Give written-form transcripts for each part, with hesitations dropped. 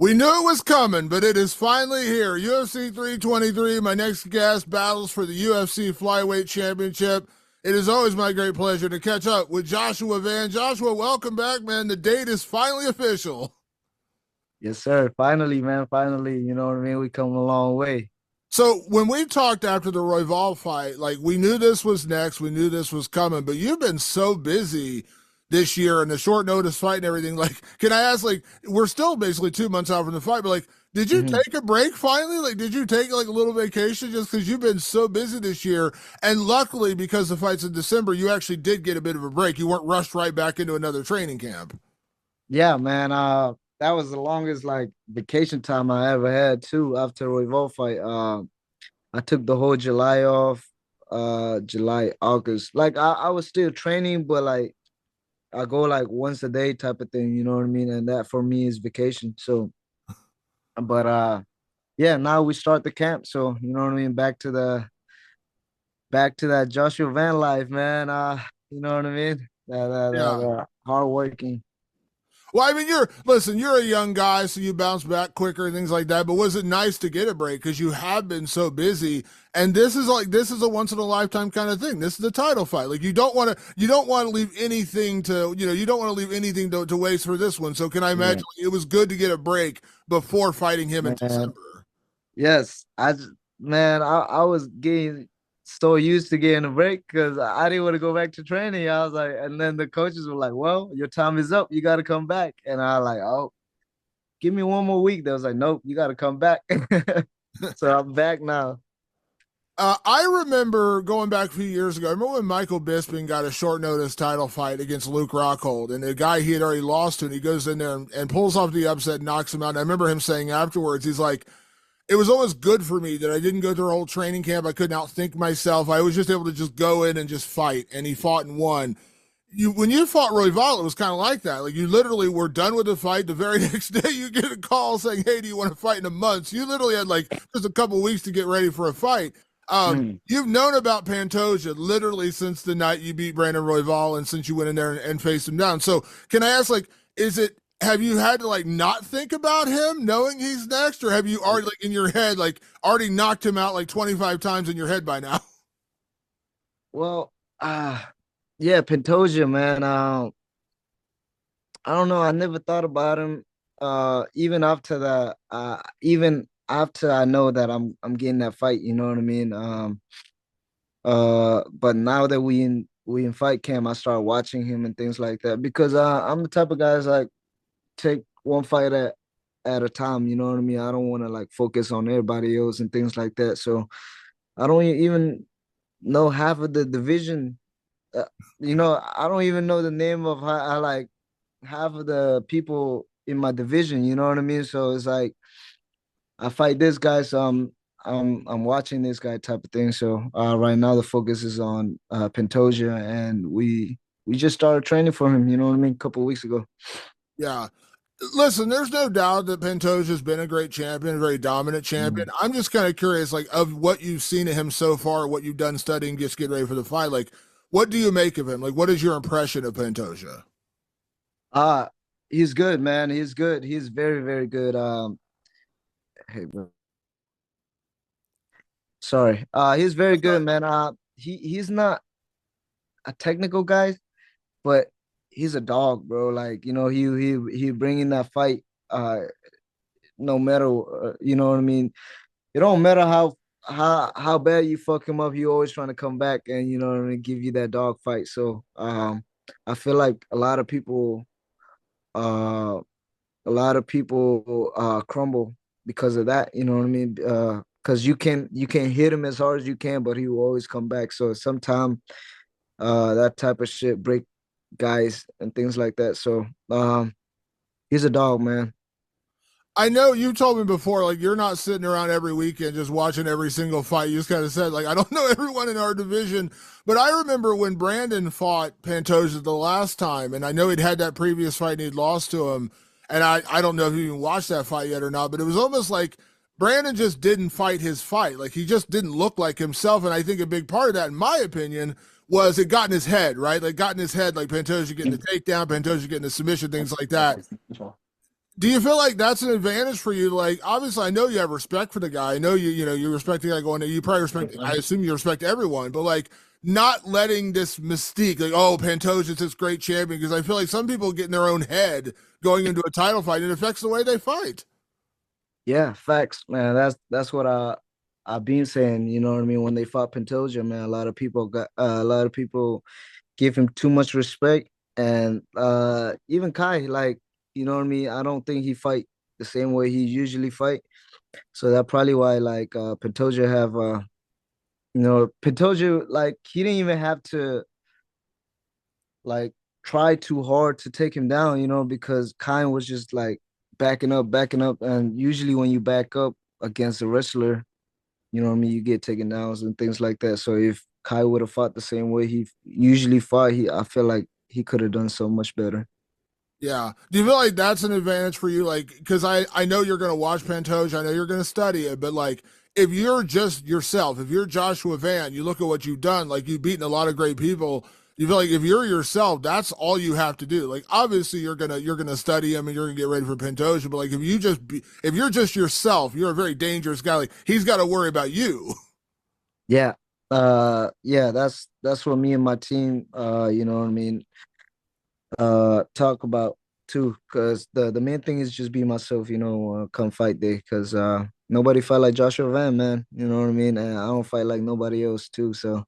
We knew it was coming, but it is finally here. UFC 323, my next guest battles for the UFC Flyweight Championship. It is always my great pleasure to catch up with Joshua Van. Joshua, welcome back, man. The date is finally official. Yes, sir. Finally, man. Finally, you know what I mean? We come a long way. So when we talked after the Royval fight, like we knew this was next, we knew this was coming, but you've been so busy this year and the short notice fight and everything. Like, can I ask, like, we're still basically 2 months out from the fight, but like, did you hmm take a break finally? Like, did you take like a little vacation just because you've been so busy this year? And luckily, because the fight's in December, you actually did get a bit of a break. You weren't rushed right back into another training camp. Yeah, man. That was the longest like vacation time I ever had too after the Revolt fight. I took the whole July off, July, August. Like I was still training, but like I go like once a day type of thing, you know what I mean? And that for me is vacation. So, but yeah, now we start the camp. So, you know what I mean? Back to that Joshua Van life, man. You know what I mean? Yeah. Hard working. Well, I mean, you're a young guy, so you bounce back quicker and things like that. But was it nice to get a break because you have been so busy? And this is a once in a lifetime kind of thing. This is a title fight. Like you don't want to leave anything to you don't want to leave anything to waste for this one. So can I Yeah, imagine it was good to get a break before fighting him in man. December? Yes, man, I was getting so used to getting a break because I didn't want to go back to training. I was like, and then the coaches were like, "Well, your time is up. You got to come back." And I like, "Oh, give me one more week." They was like, "Nope, you got to come back." So I'm back now. I remember going back a few years ago. I remember when Michael Bisping got a short notice title fight against Luke Rockhold, and the guy he had already lost to, and he goes in there and pulls off the upset, knocks him out. And I remember him saying afterwards, he's like, it was always good for me that I didn't go through a whole training camp. I couldn't outthink myself. I was just able to just go in and just fight. And he fought and won. When you fought Royval, it was kind of like that. Like you literally were done with the fight. The very next day, you get a call saying, "Hey, do you want to fight in a month?" So you literally had like just a couple weeks to get ready for a fight. Mm. You've known about Pantoja literally since the night you beat Brandon Royval and since you went in there and faced him down. So can I ask, like, is it have you had to like not think about him knowing he's next, or have you already like in your head like already knocked him out like 25 times in your head by now? Well, yeah, Pantoja, man. I don't know. I never thought about him. Even after that, even after I know that I'm getting that fight, you know what I mean? But now that we in fight camp, I start watching him and things like that because I'm the type of guys like take one fight at a time, you know what I mean? I don't want to like focus on everybody else and things like that. So I don't even know half of the division. Uh, I don't even know the name of I like half of the people in my division, you know what I mean? So it's like I fight this guy, so I'm watching this guy type of thing. So right now the focus is on Pantoja, and we just started training for him, you know what I mean, a couple of weeks ago. Yeah. Listen, there's no doubt that Pantoja's been a great champion, a very dominant champion. Mm. I'm just kind of curious, like, of what you've seen of him so far, what you've done studying, just get ready for the fight. Like, what do you make of him? Like, what is your impression of Pantoja? Uh he's good, man. He's good. He's very, very good. Hey, bro. Sorry. He's very good, man. He's not a technical guy, but he's a dog, bro. Like, he bring in that fight no matter you know what I mean? It don't matter how bad you fuck him up, he always trying to come back and you know what I mean, give you that dog fight. So, I feel like uh a lot of people crumble because of that, you know what I mean? Because you can hit him as hard as you can, but he will always come back. So sometimes that type of shit break guys and things like that. So he's a dog, man. I know you told me before, like, you're not sitting around every weekend just watching every single fight. You just kind of said, like, I don't know everyone in our division, but I remember when Brandon fought Pantoja the last time, and I know he'd had that previous fight and he'd lost to him. And I don't know if you even watched that fight yet or not, but it was almost like Brandon just didn't fight his fight. Like, he just didn't look like himself. And I think a big part of that, in my opinion, was it got in his head, right? Like, got in his head, like Pantoja getting the takedown, Pantoja getting the submission, things like that. Do you feel like that's an advantage for you? Like, obviously, I know you have respect for the guy. I know you respect the guy going there. You probably respect, I assume you respect everyone, but like, not letting this mystique, like, oh, Pantoja's this great champion, because I feel like some people get in their own head going into a title fight and it affects the way they fight. Yeah, facts, man. That's what I've been saying. You know what I mean? When they fought Pantoja, man, a lot of people give him too much respect, and even Kai, like, you know what I mean. I don't think he fight the same way he usually fight. So that probably why like Pantoja have Pantoja, like, he didn't even have to like try too hard to take him down, because Kine was just like backing up, and usually when you back up against a wrestler, you know what I mean, you get taken downs and things like that. So if Kai would have fought the same way he usually fought, I feel like he could have done so much better. Yeah. Do you feel like that's an advantage for you? Like, because I know you're going to watch Pantoja, I know you're going to study it, but like, if you're just yourself, if you're Joshua Van, you look at what you've done, like you've beaten a lot of great people. You feel like if you're yourself, that's all you have to do. Like, obviously, you're gonna study him and you're gonna get ready for Pantoja, but like, if you're just yourself, you're a very dangerous guy. Like, he's got to worry about you. Yeah. Yeah, that's what me and my team you know what I mean, talk about too, because the main thing is just be myself, come fight day, because nobody fight like Joshua Van, man, you know what I mean, and I don't fight like nobody else too, so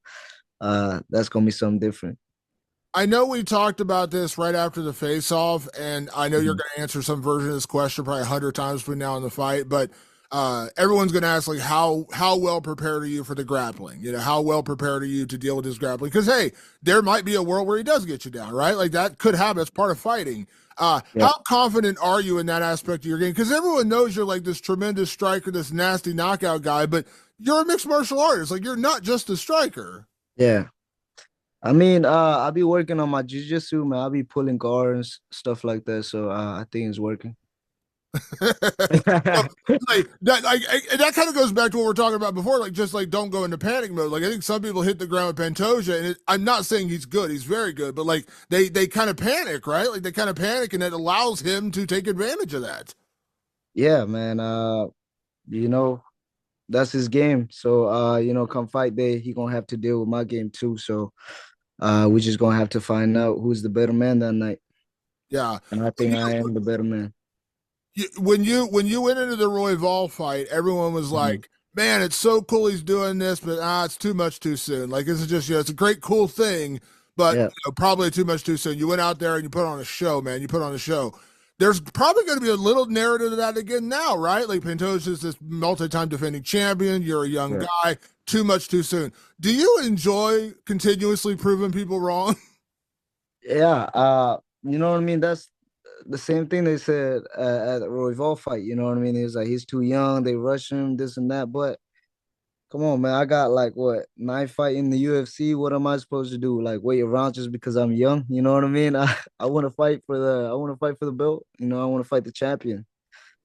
that's gonna be something different. I know we talked about this right after the face off, and I know you're Mhm. going to answer some version of this question probably 100 times between now and the fight, but everyone's going to ask, like, how well prepared are you for the grappling? How well prepared are you to deal with his grappling? Because hey, there might be a world where he does get you down, right? Like, that could happen. It's part of fighting. Yeah, How confident are you in that aspect of your game? Because everyone knows you're like this tremendous striker, this nasty knockout guy, but you're a mixed martial artist. Like, you're not just a striker. yeah. I mean, I'll be working on my jujitsu, man. I'll be pulling guards, stuff like that. So I think it's working. So, that kind of goes back to what we are talking about before, like, just like, don't go into panic mode. Like, I think some people hit the ground with Pantoja, and I'm not saying he's good, he's very good, but like, they kind of panic, right? Like, they kind of panic, and it allows him to take advantage of that. Yeah, man. You know, that's his game. So come fight day, he gonna have to deal with my game too. So we just gonna have to find out who's the better man that night. Yeah. And I think I am the better man. When you went into the Royval fight, everyone was Mhm. like, "Man, it's so cool he's doing this, but it's too much too soon." Like, this is just, it's a great cool thing, but Yeah, probably too much too soon. You went out there and you put on a show, man. You put on a show. There's probably going to be a little narrative of that again now, right? Like, Pantoja is this multi-time defending champion. You're a young yeah. guy. Too much too soon. Do you enjoy continuously proving people wrong? Yeah, you know what I mean? That's the same thing they said at the Royval fight. You know what I mean? He was like, he's too young. They rush him, this and that. But come on, man. I got like what, 9 fight in the UFC. What am I supposed to do? Like wait around just because I'm young? You know what I mean? I want to fight for the belt. I want to fight the champion.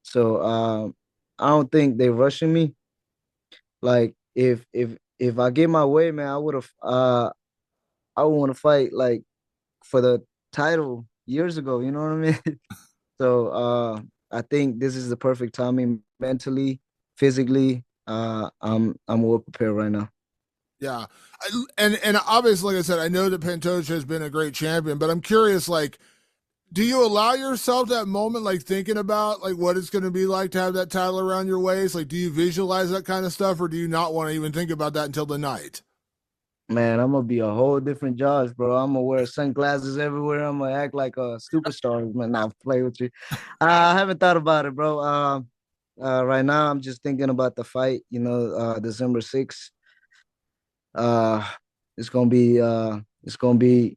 So I don't think they rushing me. Like if I get my way, man, I would want to fight like for the title years ago. You know what I mean? So I think this is the perfect timing mentally, physically. I'm well prepared right now. Yeah, and obviously, like I said, I know that Pantoja has been a great champion, but I'm curious, like, do you allow yourself that moment, like thinking about like what it's going to be like to have that title around your waist? Like, do you visualize that kind of stuff, or do you not want to even think about that until the night? Man, I'm gonna be a whole different Josh, bro. I'm gonna wear sunglasses everywhere. I'm gonna act like a superstar. Man, not play with you. I haven't thought about it, bro. Right now I'm just thinking about the fight. December 6th. Uh, it's gonna be it's gonna be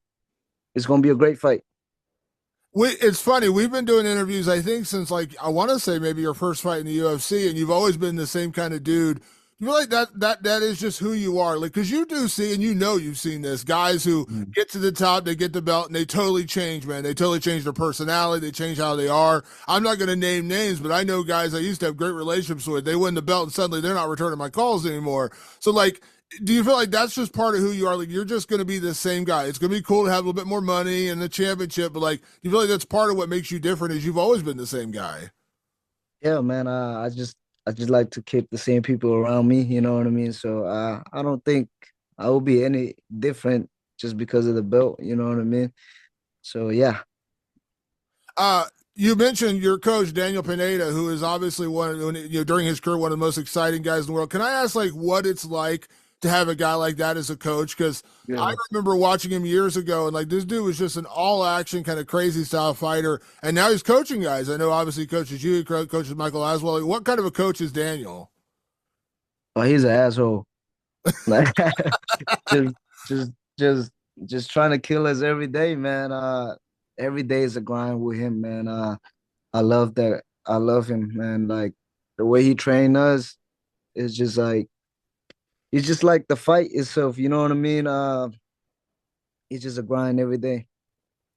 a great fight. It's funny. We've been doing interviews, I think, since like I want to say maybe your first fight in the UFC, and you've always been the same kind of dude. You feel like that is just who you are, like, because you do see, and you've seen this, guys who Mhm. get to the top, they get the belt, and they totally change, man. They totally change their personality, they change how they are. I'm not going to name names, but I know guys I used to have great relationships with. They win the belt, and suddenly they're not returning my calls anymore. So like, Do you feel like that's just part of who you are? Like you're just going to be the same guy. It's going to be cool to have a little bit more money and the championship, but like you feel like that's part of what makes you different is you've always been the same guy. Yeah, man. I just like to keep the same people around me. You know what I mean? So I don't think I will be any different just because of the belt. You know what I mean? So yeah. Uh, you mentioned your coach Daniel Pineda, who is obviously during his career one of the most exciting guys in the world. Can I ask like what it's like to have a guy like that as a coach? Because I Yeah. remember watching him years ago, and like this dude was just an all action kind of crazy style fighter, and now he's coaching guys. I know obviously he coaches you, he coaches Michael Aswell. Like, what kind of a coach is Daniel? Oh, he's an asshole. Like just just just just trying to kill us every day, man. Every day is a grind with him, man. I love that. I love him, man. Like the way he trained us is just like it's just like the fight itself, you know what I mean? It's just a grind every day.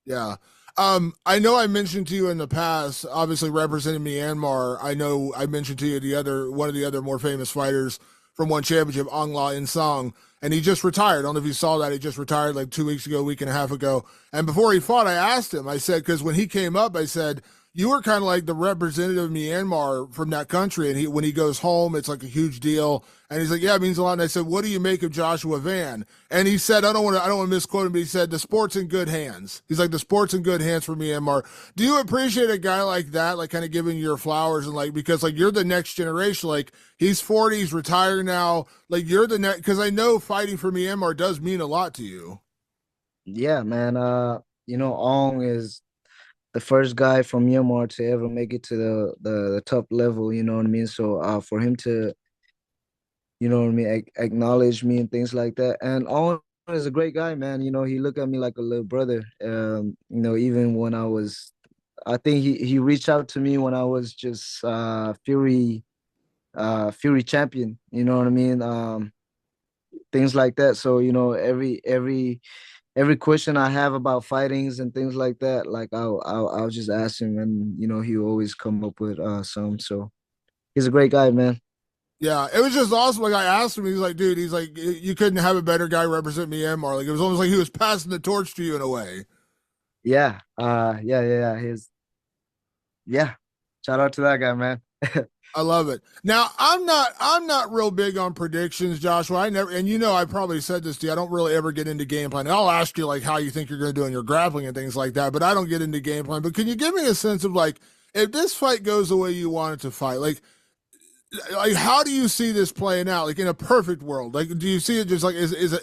Yeah. I know I mentioned to you in the past, obviously representing Myanmar. I know I mentioned to you one of the other more famous fighters from one championship, Ong La In Song, and he just retired. I don't know if you saw that. He just retired like 2 weeks ago, a week and a half ago. And before he fought, I asked him, I said, because when he came up, I said, you were kind of like the representative of Myanmar from that country. And when he goes home, it's like a huge deal. And he's like, yeah, it means a lot. And I said, what do you make of Joshua Van? And he said, I don't want to misquote him, but he said, the sport's in good hands. He's like, the sport's in good hands for Myanmar. Do you appreciate a guy like that, like kind of giving you your flowers and like, because like you're the next generation, like he's 40, he's retired now. Like you're the next, because I know fighting for Myanmar does mean a lot to you. Yeah, man. Ong is the first guy from Myanmar to ever make it to the top level, you know what I mean? So for him to, you know what I mean, acknowledge me and things like that. And Ong is a great guy, man. You know, he looked at me like a little brother. Even when I think he reached out to me when I was just Fury champion, you know what I mean? Things like that. So, every question I have about fightings and things like that, like I'll just ask him, and he always come up with some. So he's a great guy, man. Yeah, it was just awesome. Like I asked him, he's like, dude, he's like, you couldn't have a better guy represent Myanmar. Like it was almost like he was passing the torch to you in a way. Yeah, yeah. Yeah. Shout out to that guy, man. I love it. Now, I'm not real big on predictions, Joshua. I never, and I probably said this to you. I don't really ever get into game planning. I'll ask you like how you think you're going to do in your grappling and things like that, but I don't get into game plan. But can you give me a sense of like if this fight goes the way you want it to fight, like how do you see this playing out? Like in a perfect world, like do you see it just like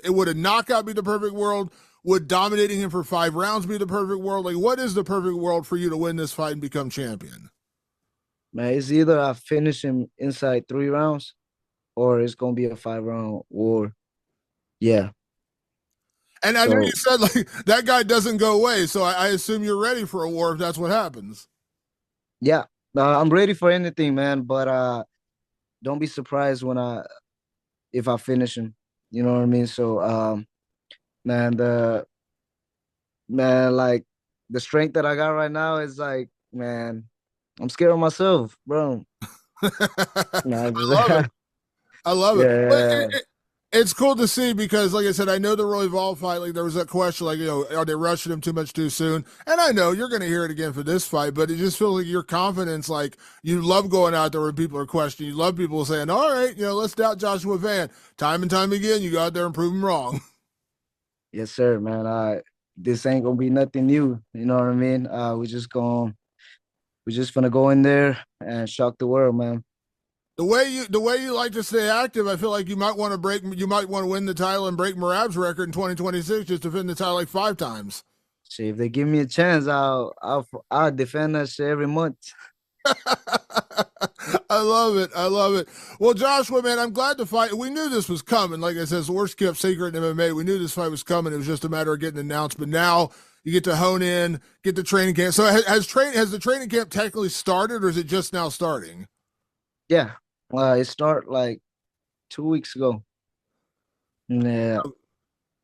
would a knockout be the perfect world? Would dominating him for 5 rounds be the perfect world? Like what is the perfect world for you to win this fight and become champion? Man, it's either I finish him inside 3 rounds or it's gonna be a 5 round war. Yeah. And I know you So said like that guy doesn't go away, so I assume you're ready for a war if that's what happens. yeah, I'm ready for anything, man. But don't be surprised when I if I finish him. You know what I mean? So man, like the strength that I got right now is like, man, I'm scared of myself, bro. Nah, I love it. I love it. But yeah, it's cool to see because, like I said, I know the Roy Vol fight. Like there was that question, like are they rushing him too much too soon? And I know you're going to hear it again for this fight, but it just feels like your confidence, like you love going out there when people are questioning. You love people saying, "All right, let's doubt Joshua Van." Time and time again, you go out there and prove him wrong. yes, sir, man. This ain't gonna be nothing new. You know what I mean? We're just gonna go in there and shock the world, man. The way you like to stay active, I feel like you might want to win the title and break Merab's record in 2026, just to defend the title like 5 times. See, if they give me a chance, I'll defend that shit every month. I love it. I love it. Well, Joshua, man, I'm glad the fight. We knew this was coming. Like I said, it's the worst kept secret in MMA. We knew this fight was coming. It was just a matter of getting announced. But now you get to hone in, get the training camp. So has the training camp technically started, or is it just now starting? Yeah. It start like 2 weeks ago. Yeah. Yes,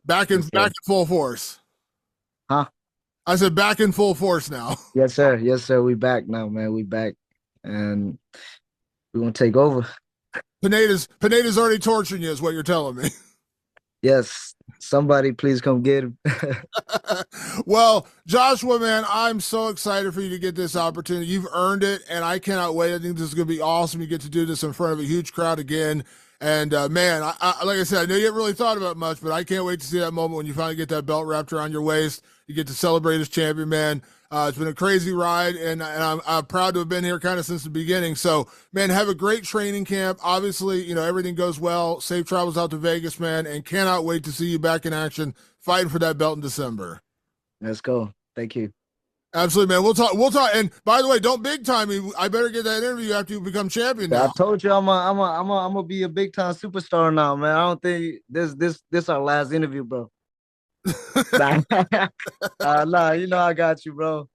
Back sir. in full force. Huh? I said back in full force now. Yes, sir. Yes, sir. We back now, man. We back, and we gonna take over. Pineda's already torturing you, is what you're telling me. Yes, somebody please come get him. Well, Joshua, man, I'm so excited for you to get this opportunity. You've earned it, and I cannot wait. I think this is going to be awesome. You get to do this in front of a huge crowd again. And man, like I said, I know you haven't really thought about much, but I can't wait to see that moment when you finally get that belt wrapped around your waist. You get to celebrate as champion, man. It's been a crazy ride, and I'm proud to have been here kind of since the beginning. So, man, have a great training camp. Obviously, everything goes well. Safe travels out to Vegas, man, and cannot wait to see you back in action fighting for that belt in December. Let's go. Thank you. Absolutely, man. We'll talk. We'll talk. And by the way, don't big time me. I better get that interview after you become champion I now. told you I'm gonna be a big time superstar now, man. I don't think this our last interview, bro. Nah, nah, I got you, bro.